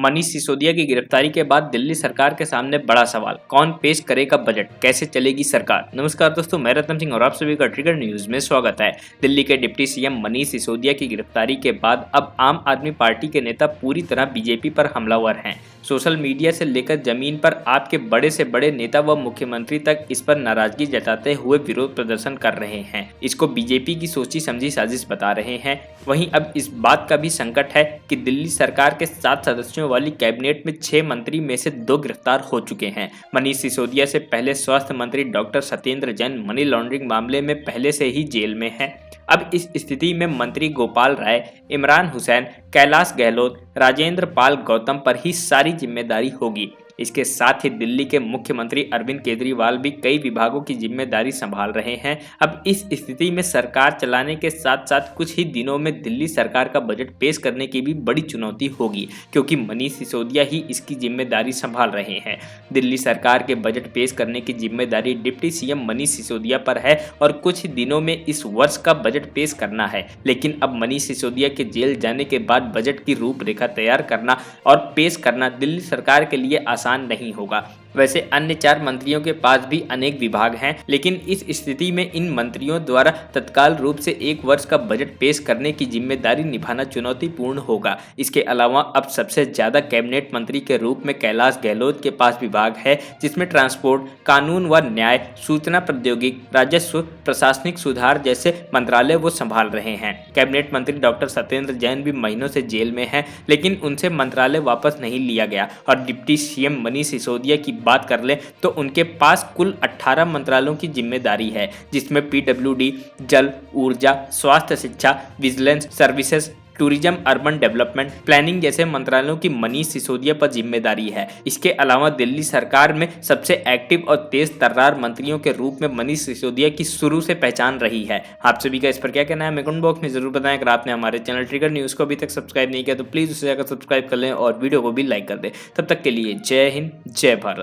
मनीष सिसोदिया की गिरफ्तारी के बाद दिल्ली सरकार के सामने बड़ा सवाल, कौन पेश करेगा बजट, कैसे चलेगी सरकार। नमस्कार दोस्तों, मैं रतन सिंह और आप सभी का ट्रिगर न्यूज में स्वागत है। दिल्ली के डिप्टी सीएम मनीष सिसोदिया की गिरफ्तारी के बाद अब आम आदमी पार्टी के नेता पूरी तरह बीजेपी पर हमलावर हैं। सोशल मीडिया से लेकर जमीन पर आपके बड़े से बड़े नेता व मुख्यमंत्री तक इस पर नाराजगी जताते हुए विरोध प्रदर्शन कर रहे हैं। इसको बीजेपी की सोची समझी साजिश बता रहे हैं। वहीं अब इस बात का भी संकट है कि दिल्ली सरकार के 7 सदस्यों वाली कैबिनेट में 6 मंत्री में से 2 गिरफ्तार हो चुके हैं। मनीष सिसोदिया से पहले स्वास्थ्य मंत्री doctor Satyendra Jain money laundering मामले में पहले से ही जेल में हैं। अब इस स्थिति में मंत्री गोपाल राय, इमरान हुसैन, कैलाश गहलोत, राजेंद्र पाल गौतम पर ही सारी जिम्मेदारी होगी। इसके साथ ही दिल्ली के मुख्यमंत्री अरविंद केजरीवाल भी कई विभागों की जिम्मेदारी संभाल रहे हैं। अब इस स्थिति में सरकार चलाने के साथ साथ कुछ ही दिनों में दिल्ली सरकार का बजट पेश करने की भी बड़ी चुनौती होगी, क्योंकि मनीष सिसोदिया ही इसकी जिम्मेदारी संभाल रहे हैं। दिल्ली सरकार के बजट पेश करने की जिम्मेदारी डिप्टी सीएम मनीष सिसोदिया पर है और कुछ ही दिनों में इस वर्ष का बजट पेश करना है। लेकिन अब मनीष सिसोदिया के जेल जाने के बाद बजट की रूपरेखा तैयार करना और पेश करना दिल्ली सरकार के लिए आसान नहीं होगा। वैसे अन्य 4 मंत्रियों के पास भी अनेक विभाग हैं, लेकिन इस स्थिति में इन मंत्रियों द्वारा तत्काल रूप से 1 वर्ष का बजट पेश करने की जिम्मेदारी निभाना चुनौतीपूर्ण होगा। इसके अलावा अब सबसे ज्यादा कैबिनेट मंत्री के रूप में कैलाश गहलोत के पास विभाग है, जिसमें ट्रांसपोर्ट, कानून व न्याय, सूचना प्रौद्योगिकी, राजस्व, प्रशासनिक सुधार जैसे मंत्रालय वो संभाल रहे हैं। कैबिनेट मंत्री डॉक्टर सत्येंद्र जैन भी महीनों से जेल में हैं, लेकिन उनसे मंत्रालय वापस नहीं लिया गया। और डिप्टी सीएम मनीष सिसोदिया की बात कर लें तो उनके पास कुल 18 मंत्रालयों की जिम्मेदारी है, जिसमें पीडब्ल्यूडी, जल, ऊर्जा, स्वास्थ्य, शिक्षा, vigilance services, tourism, urban development, planning जैसे मंत्रालयों की मनीष सिसोदिया पर जिम्मेदारी है। इसके अलावा दिल्ली सरकार में सबसे एक्टिव और तेज तर्रार मंत्रियों के रूप में मनीष सिसोदिया की शुरू से पहचान रही है। आप सभी का इस पर क्या कहना है हमें कमेंट बॉक्स में जरूर बताएं। अगर आपने हमारे चैनल ट्रिगर न्यूज को अभी तक सब्सक्राइब नहीं किया तो प्लीज उसे जाकर सब्सक्राइब कर लें और वीडियो को भी लाइक कर दें। तब तक के लिए जय हिंद, जय भारत।